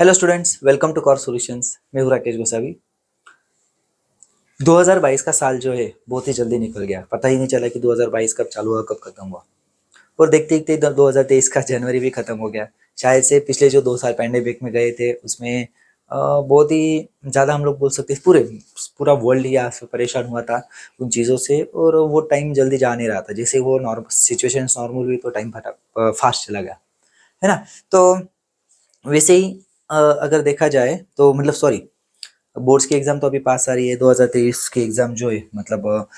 Hello students, welcome to core solutions. मैं हूं राकेश गोसावी। 2022 का साल जो है बहुत ही जल्दी निकल गया। पता ही नहीं चला कि 2022 कब चालू हुआ, कब खत्म हुआ। और देखते देखते 2023 का जनवरी भी खत्म हो गया। शायद से पिछले जो 2 साल पैंडेमिक में गए थे उसमें बहुत ही ज़्यादा हम लोग बोल सकते हैं पूरा वर्ल्ड या परेशान हुआ था उन चीज़ों से। और वो टाइम जल्दी जा नहीं रहा था। जैसे वो नॉर्मल सिचुएशन नॉर्मल हुई तो टाइम फास्ट चला गया, है ना। तो वैसे ही अगर देखा जाए तो मतलब सॉरी, बोर्ड्स की एग्जाम तो अभी पास आ रही है। 2023 की एग्जाम जो है मतलब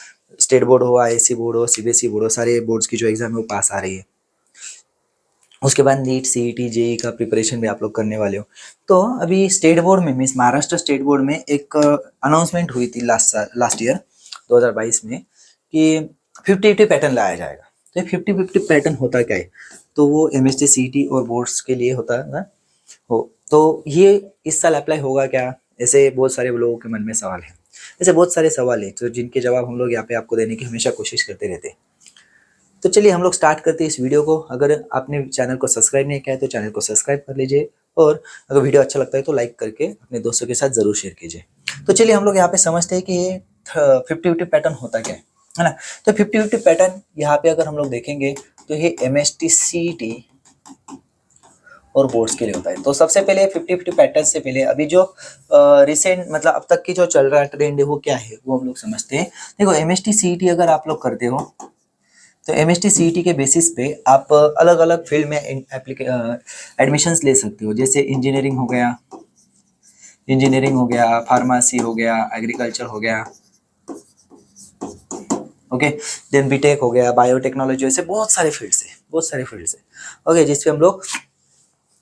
स्टेट बोर्ड हो, आईएससी बोर्ड हो, सीबीएसई बोर्ड हो, सारे बोर्ड्स की जो एग्जाम है वो पास आ रही है। उसके बाद नीट, सीईटी, जेई का प्रिपरेशन भी आप लोग करने वाले हो। तो अभी स्टेट बोर्ड में मीन्स महाराष्ट्र स्टेट बोर्ड में एक अनाउंसमेंट हुई थी लास्ट ईयर 2022 में कि 50-50 पैटर्न लाया जाएगा। तो ये 50-50 पैटर्न होता क्या है? तो वो एमएसटी, सीईटी और बोर्ड्स के लिए होता है ना। हो तो ये इस साल अप्लाई होगा क्या? ऐसे बहुत सारे लोगों के मन में सवाल है। ऐसे बहुत सारे सवाल है तो जिनके जवाब हम लोग यहाँ पे आपको देने की हमेशा कोशिश करते रहते हैं। तो चलिए हम लोग स्टार्ट करते हैं इस वीडियो को। अगर आपने चैनल को सब्सक्राइब नहीं किया है तो चैनल को सब्सक्राइब कर लीजिए, और अगर वीडियो अच्छा लगता है तो लाइक करके अपने दोस्तों के साथ जरूर शेयर कीजिए। तो चलिए हम लोग यहाँ पे समझते हैं कि ये 50-50 पैटर्न होता क्या है ना। तो 50-50 पैटर्न यहाँ पे अगर हम लोग देखेंगे तो ये एमएसटी, सीईटी और बोर्ड्स के लिए होता है। तो सबसे पहले 50-50 पैटर्न से पहले अभी जो रिसेंट मतलब अब तक की जो चल रहा है ट्रेंड है वो क्या है वो हम लोग समझते हैं। देखो, एमएसटी सीईटी अगर आप लोग करते हो तो एमएसटी सीईटी के बेसिस पे आप अलग अलग फील्ड में एडमिशन्स ले सकते हो। जैसे इंजीनियरिंग हो गया, फार्मेसी हो गया, एग्रीकल्चर हो गया, ओके। देन बीटेक हो गया, बायोटेक्नोलॉजी, ऐसे बहुत सारे फील्ड्स है ओके, जिसपे हम लोग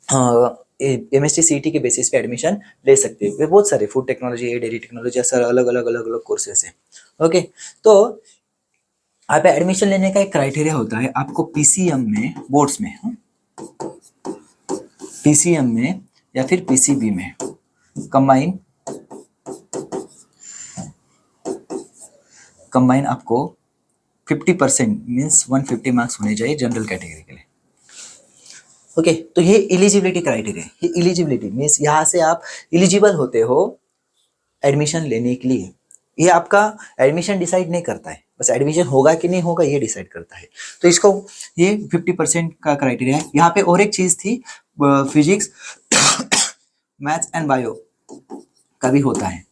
एमएसटी सीईटी के बेसिस पे एडमिशन ले सकते हैं। बहुत सारे फूड टेक्नोलॉजी, डेयरी टेक्नोलॉजी, ऐसा अलग अलग कोर्सेस है ओके। तो आप एडमिशन लेने का एक क्राइटेरिया होता है आपको पीसीएम में, बोर्ड्स में, पीसीएम में या फिर पीसीबी में कंबाइन आपको 50% मीन्स 150 मार्क्स होने चाहिए जनरल कैटेगरी के लिए ओके। तो ये एलिजिबिलिटी क्राइटेरिया है। ये एलिजिबिलिटी मीन्स यहाँ से आप एलिजिबल होते हो एडमिशन लेने के लिए। ये आपका एडमिशन डिसाइड नहीं करता है, बस एडमिशन होगा कि नहीं होगा ये डिसाइड करता है। तो इसको ये 50% का क्राइटेरिया है। यहाँ पे और एक चीज थी, फिजिक्स मैथ्स एंड बायो का भी होता है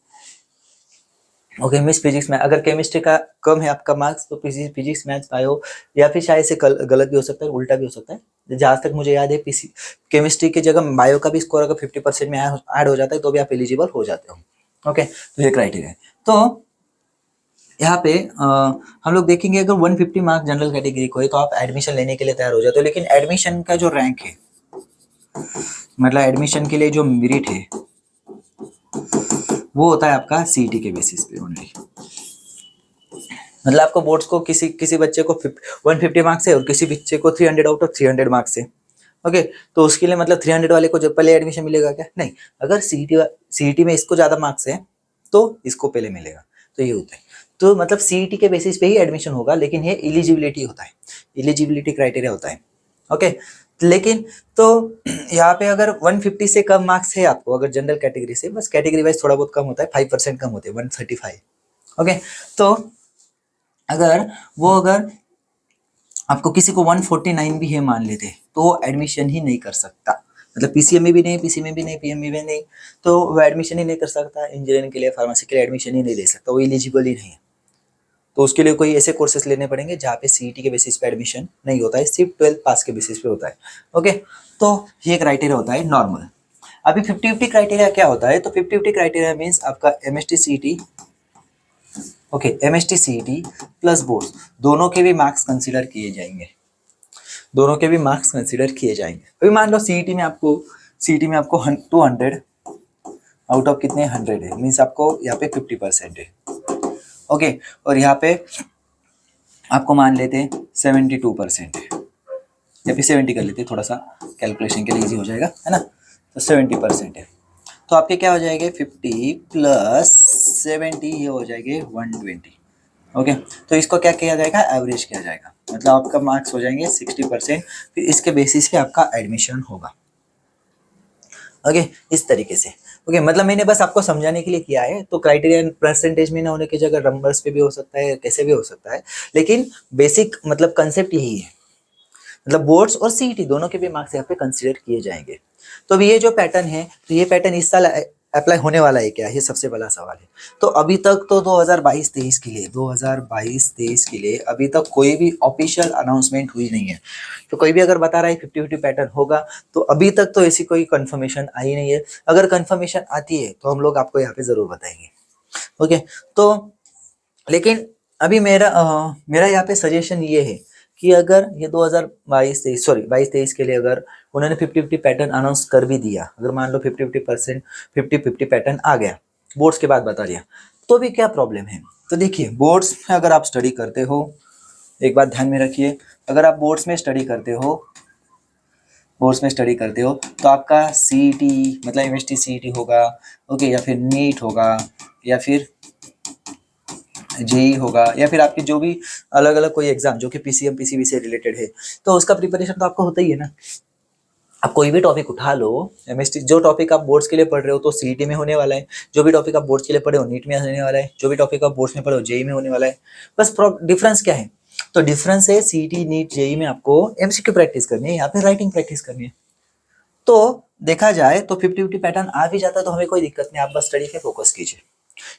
ओके। मिस फिजिक्स में अगर केमिस्ट्री का कम है आपका मार्क्स तो फिजिक्स, मैथ्स, बायो, या फिर शायद से गलत भी हो सकता है, उल्टा भी हो सकता है। जहाँ तक मुझे याद है केमिस्ट्री की जगह बायो का भी स्कोर अगर 50% में ऐड हो जाता है तो भी आप एलिजिबल हो जाते हो ओके। तो ये क्राइटेरिया है। तो यहाँ पे हम लोग देखेंगे अगर 150 मार्क्स जनरल कैटेगरी को है तो आप एडमिशन लेने के लिए तैयार हो जाते हो। लेकिन एडमिशन का जो रैंक है, मतलब एडमिशन के लिए जो मेरिट है, वो होता है आपका सीईटी के बेसिस पे ओनली। मतलब आपको बोर्ड्स को किसी किसी बच्चे को 150 मार्क्स है और किसी बच्चे को 300 आउट ऑफ 300 मार्क्स है ओके। तो उसके लिए मतलब 300 वाले को जब पहले एडमिशन मिलेगा क्या? नहीं, अगर सीईटी में इसको ज्यादा मार्क्स है तो इसको पहले मिलेगा। तो ये होता है। तो मतलब सीईटी के बेसिस पे ही एडमिशन होगा, लेकिन ये एलिजिबिलिटी होता है, एलिजिबिलिटी क्राइटेरिया होता है ओके। लेकिन तो यहाँ पे अगर 150 से कम मार्क्स है आपको, अगर जनरल कैटेगरी से, बस कैटेगरी वाइज थोड़ा बहुत कम होता है, 5% कम होते हैं, 135 ओके। तो अगर आपको किसी को 149 भी है मान लेते तो वो एडमिशन ही नहीं कर सकता। मतलब पीसीएम में भी नहीं, पीसी में भी नहीं, पीएम में भी नहीं, तो वो एडमिशन ही नहीं कर सकता। इंजीनियरिंग के लिए, फार्मेसी के लिए एडमिशन ही नहीं ले सकता, वो एलिजिबल ही नहीं है। तो उसके लिए कोई ऐसे कोर्सेस लेने पड़ेंगे जहाँ पे सीईटी के बेसिस पे एडमिशन नहीं होता है, सिर्फ 12th पास के बेसिस पे होता है ओके। तो ये क्राइटेरिया होता है नॉर्मल। अभी 50-50 क्राइटेरिया क्या होता है? तो 50-50 क्राइटेरिया मीन्स आपका MST CET okay, MST CET plus boards दोनों के भी मार्क्स कंसीडर किए जाएंगे, दोनों के भी मार्क्स कंसीडर किए जाएंगे। अभी मान लो सीईटी में आपको 200 आउट ऑफ कितने 100 है, मीन्स आपको यहाँ पे 50% है ओके। और यहाँ पे आपको मान लेते हैं 72% है, या फिर 70 कर लेते हैं, थोड़ा सा कैलकुलेशन के लिए इजी हो जाएगा, है ना। तो 70% है तो आपके क्या हो जाएंगे, 50 प्लस 70 ये हो जाएंगे 120 ओके। तो इसको क्या किया जाएगा, एवरेज किया जाएगा, मतलब आपका मार्क्स हो जाएंगे 60%। फिर इसके बेसिस पे आपका एडमिशन होगा ओके, इस तरीके से। ओके, मतलब मैंने बस आपको समझाने के लिए किया है। तो क्राइटेरिया परसेंटेज में ना होने की जगह नंबर्स पे भी हो सकता है, कैसे भी हो सकता है, लेकिन बेसिक मतलब कंसेप्ट यही है। मतलब बोर्ड्स और सीईटी दोनों के भी मार्क्स यहाँ पे कंसीडर किए जाएंगे। तो अब ये जो पैटर्न है, तो ये पैटर्न इस साल अप्लाई होने वाला है क्या, ये सबसे बड़ा सवाल है। तो अभी तक तो 2022-23 के लिए 2022-23 के लिए अभी तक कोई भी ऑफिशियल अनाउंसमेंट हुई नहीं है। तो कोई भी अगर बता रहा है 50-50 पैटर्न होगा, तो अभी तक तो ऐसी कोई कंफर्मेशन आई नहीं है। अगर कंफर्मेशन आती है तो हम लोग आपको यहाँ पे जरूर बताएंगे। ओके, तो लेकिन अभी मेरा यहाँ पे सजेशन ये है कि अगर ये 2022-23 सॉरी 22-23 के लिए अगर उन्होंने 50-50 पैटर्न अनाउंस कर भी दिया, अगर मान लो 50-50% 50-50 पैटर्न आ गया, बोर्ड्स के बाद बता दिया, तो भी क्या प्रॉब्लम है। तो देखिए, बोर्ड्स में अगर आप स्टडी करते हो, एक बात ध्यान में रखिए, अगर आप बोर्ड्स में स्टडी करते हो तो आपका सीईटी मतलब एमएसटी सीईटी होगा, ओके, या फिर नीट होगा, या फिर जेई होगा, या फिर आपके जो भी अलग अलग कोई एग्जाम जो कि पीसीएम पीसीबी से रिलेटेड है, तो उसका प्रिपरेशन तो आपको होता ही है ना। आप कोई भी टॉपिक उठा लो, एमएसटी जो टॉपिक आप बोर्ड्स के लिए पढ़ रहे हो तो सीईटी में होने वाला है, जो भी टॉपिक आप बोर्ड्स के लिए पढ़े हो नीट में होने वाला है, जो भी टॉपिक आप बोर्ड्स में पढ़े हो जेई में होने वाला है। बस डिफरेंस क्या है, तो डिफरेंस है सीईटी नीट जेई में आपको एमसीक्यू प्रैक्टिस करनी है, यहाँ पे राइटिंग प्रैक्टिस करनी है। तो देखा जाए तो 50-50 पैटर्न आ भी जाता है तो हमें कोई दिक्कत नहीं, आप बस स्टडी पे फोकस कीजिए।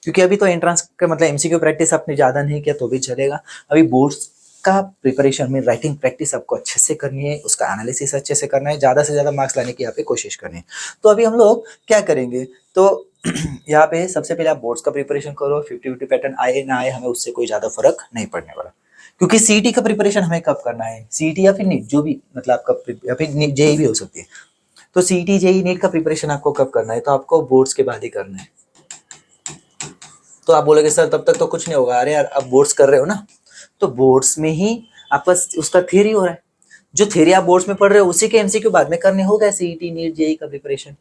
क्योंकि अभी तो एंट्रेंस का मतलब एमसीक्यू प्रैक्टिस आपने ज़्यादा नहीं किया तो भी चलेगा। अभी बोर्ड्स का प्रिपरेशन में राइटिंग प्रैक्टिस आपको अच्छे से करनी है, उसका एनालिसिस अच्छे से करना है, ज़्यादा से ज़्यादा मार्क्स लाने की यहाँ पे कोशिश करनी है। तो अभी हम लोग क्या करेंगे, तो यहाँ पे सबसे पहले आप बोर्ड्स का प्रिपरेशन करो, 50-50 पैटर्न आए ना आए हमें उससे कोई ज़्यादा फर्क नहीं पड़ने वाला। क्योंकि सीईटी का प्रिपरेशन हमें कब करना है, सीईटी या फिर नीट जो भी मतलब आपका, या फिर जेई भी हो सकती है। तो सीईटी जेई नीट का प्रिपरेशन आपको कब करना है, तो आपको बोर्ड्स के बाद ही करना है। तो आप बोलोगे सर तब तक तो कुछ नहीं होगा, अरे यार आप बोर्ड्स कर रहे हो ना, तो बोर्ड्स में ही आपका उसका थ्योरी हो रहा है, जो थ्योरी आप बोर्ड्स में पढ़ रहे हो उसी के एमसीक्यू बाद में करने होगा, सीईटी नीट जेई का प्रिपरेशन,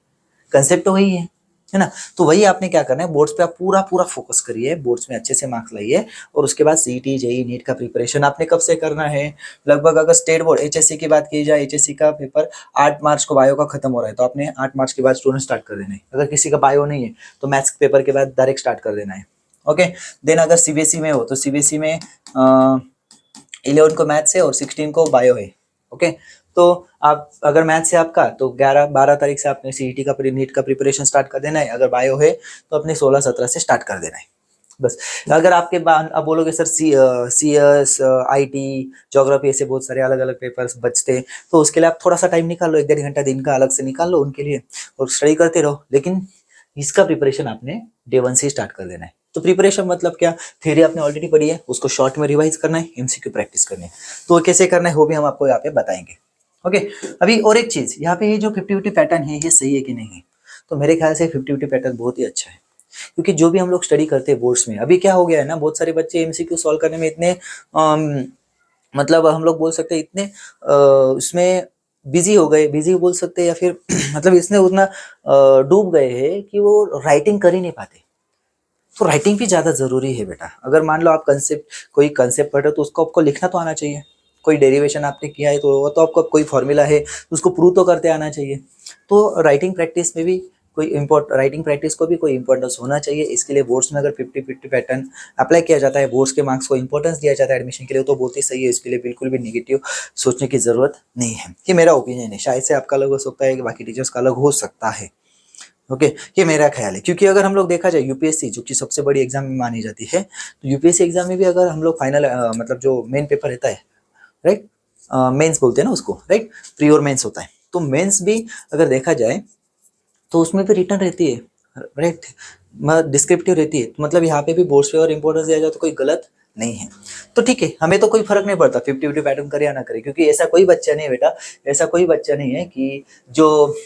कंसेप्ट तो वही है ना। तो वही आपने क्या करना है, बोर्ड्स पे आप पूरा पूरा फोकस करिए, बोर्ड्स में अच्छे से मार्क्स लाइए, और उसके बाद सीईटी जेई नीट का प्रिपरेशन आपने कब से करना है, लगभग अगर स्टेट बोर्ड एचएससी की बात की जाए, एचएससी का पेपर 8 मार्च को बायो का खत्म हो रहा है, तो आपने 8 मार्च के बाद स्टूडेंट स्टार्ट कर देना है। अगर किसी का बायो नहीं है तो मैथ्स पेपर के बाद डायरेक्ट स्टार्ट कर देना है। ओके, देन अगर सीबीएसई में हो तो सीबीएसई में 11 को मैथ्स है और 16 को बायो है। ओके, तो आप अगर मैथ्स है आपका तो 11-12 तारीख से आपने सीईटी का नीट का प्रिपरेशन स्टार्ट कर देना है, अगर बायो है तो अपने 16-17 से स्टार्ट कर देना है बस। अगर आपके अब बोलोगे सर सीएस आईटी ज्योग्राफी ऐसे बहुत सारे अलग अलग पेपर्स बचते हैं, तो उसके लिए आप थोड़ा सा टाइम निकाल लो, 1-1.5 घंटा दिन का अलग से निकाल लो उनके लिए, और स्टडी करते रहो। लेकिन इसका प्रिपरेशन आपने डे 1 से स्टार्ट कर देना है। तो प्रिपरेशन मतलब क्या, थ्योरी आपने ऑलरेडी पढ़ी है, उसको शॉर्ट में रिवाइज करना है, एमसीक्यू प्रैक्टिस करनी है। तो कैसे करना है वो भी हम आपको यहाँ पे बताएंगे। ओके, अभी और एक चीज यहाँ पे ये जो 50-50 पैटर्न है ये सही है कि नहीं, तो मेरे ख्याल से 50-50 पैटर्न बहुत ही अच्छा है। क्योंकि जो भी हम लोग स्टडी करते हैं बोर्ड्स में, अभी क्या हो गया है ना, बहुत सारे बच्चे एमसीक्यू सॉल्व करने में इतने मतलब हम लोग बोल सकते हैं इतने उसमें बिजी हो गए, बिजी बोल सकते हैं, या फिर मतलब इसमें उतना डूब गए हैं कि वो राइटिंग कर ही नहीं पाते। तो राइटिंग भी ज़्यादा ज़रूरी है बेटा। अगर मान लो आप कोई कंसेप्ट पढ़ रहे हो तो उसको आपको लिखना तो आना चाहिए, कोई डेरिवेशन आपने किया है तो वो तो आपको कोई फॉर्मूला है उसको प्रूव तो करते आना चाहिए। तो राइटिंग प्रैक्टिस में भी राइटिंग प्रैक्टिस को भी कोई इंपॉर्टेंस होना चाहिए। इसके लिए बोर्ड्स में अगर 50-50 पैटर्न अप्लाई किया जाता है, बोर्ड्स के मार्क्स को इंपॉर्टेंस दिया जाता है एडमिशन के लिए, तो बहुत ही सही है। इसके लिए बिल्कुल भी नेगेटिव सोचने की जरूरत नहीं है। ये मेरा ओपिनियन है, शायद से आपका अलग हो सकता है, बाकी टीचर्स का अलग हो सकता है। ओके, ये मेरा ख्याल है। क्योंकि अगर हम लोग देखा जाए यूपीएससी जो कि सबसे बड़ी एग्जाम मानी जाती है, तो यूपीएससी एग्जाम में भी अगर हम लोग फाइनल मतलब जो मेन पेपर रहता है, राइट, मेंस बोलते हैं ना उसको, राइट, प्री और मेंस होता है, तो मेंस भी अगर देखा जाए तो उसमें भी रिटर्न रहती है, राइट, डिस्क्रिप्टिव रहती है। तो मतलब यहाँ पे भी बोर्ड्स पे और इंपॉर्टेंस दिया जाए तो कोई गलत नहीं है। तो ठीक है, हमें तो कोई फर्क नहीं पड़ता 50-50 पैटर्न करे या ना करे, क्योंकि ऐसा कोई बच्चा नहीं है बेटा, ऐसा कोई बच्चा नहीं है कि जो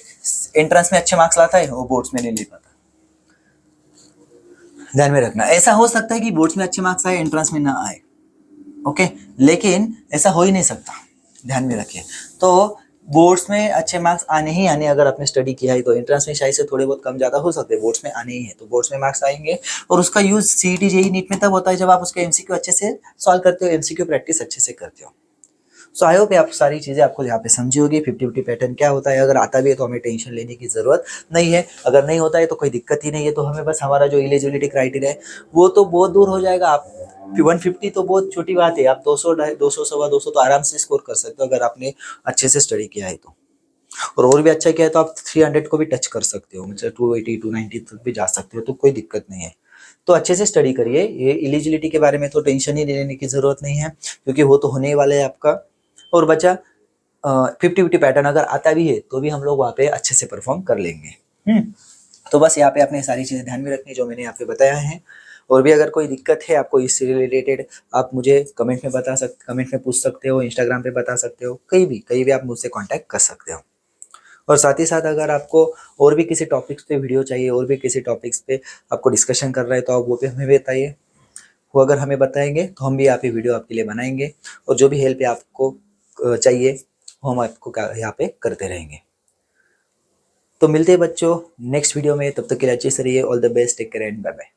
एंट्रेंस में अच्छे मार्क्स लाता है वो बोर्ड्स में नहीं ले पाता। ध्यान में रखना, ऐसा हो सकता है कि बोर्ड्स में अच्छे मार्क्स आए एंट्रेंस में ना आए, ओके, लेकिन ऐसा हो ही नहीं सकता, ध्यान में रखिए। तो बोर्ड्स में अच्छे मार्क्स आने ही आने, अगर आपने स्टडी किया है तो एंट्रेंस में शायद से थोड़े बहुत कम ज्यादा हो सकते हैं, बोर्ड्स में आने ही है तो बोर्ड्स में मार्क्स आएंगे। और उसका यूज सीईटी जेईई नीट में तब होता है जब आप उसके एमसीक्यू अच्छे से सॉल्व करते हो, एमसीक्यू प्रैक्टिस अच्छे से करते हो। सो आई होप आप सारी चीज़ें आपको यहाँ पे समझी होगी 50-50 पैटर्न क्या होता है। अगर आता भी है तो हमें टेंशन लेने की ज़रूरत नहीं है, अगर नहीं होता है तो कोई दिक्कत ही नहीं है। तो हमें बस हमारा जो एलिजिबिलिटी क्राइटेरिया है वो तो बहुत दूर हो जाएगा। आप 150 तो बहुत छोटी बात है, आप 200 200 सवा 200 तो आराम से स्कोर कर सकते हो अगर आपने अच्छे से स्टडी किया है तो। और भी अच्छा किया है तो आप 300 को भी टच कर सकते हो, मतलब 280 290 तक भी जा सकते हो, तो कोई दिक्कत नहीं है। तो अच्छे से स्टडी करिए, ये एलिजिबिलिटी के बारे में तो टेंशन ही लेने की ज़रूरत नहीं है, क्योंकि वो तो होने ही वाला है आपका। और बचा 50-50 पैटर्न अगर आता भी है तो भी हम लोग वहाँ पे अच्छे से परफॉर्म कर लेंगे। तो बस यहाँ पे आपने सारी चीज़ें ध्यान में रखनी जो मैंने यहाँ पे बताया है। और भी अगर कोई दिक्कत है आपको इससे रिलेटेड, आप मुझे कमेंट में पूछ सकते हो, इंस्टाग्राम पे बता सकते हो, कहीं भी आप मुझसे कांटेक्ट कर सकते हो। और साथ ही साथ अगर आपको और भी किसी टॉपिक्स पे वीडियो चाहिए, और भी किसी टॉपिक्स पे आपको डिस्कशन कर रहे हैं, तो आप वो भी हमें बताइए। वो अगर हमें बताएंगे तो हम भी यहाँ पे वीडियो आपके लिए बनाएंगे, और जो भी हेल्प आपको चाहिए वो हम आपको यहाँ पे करते रहेंगे। तो मिलते हैं बच्चों नेक्स्ट वीडियो में, तब तक के लिए अच्छे से रहिए। All the best, take care and bye bye.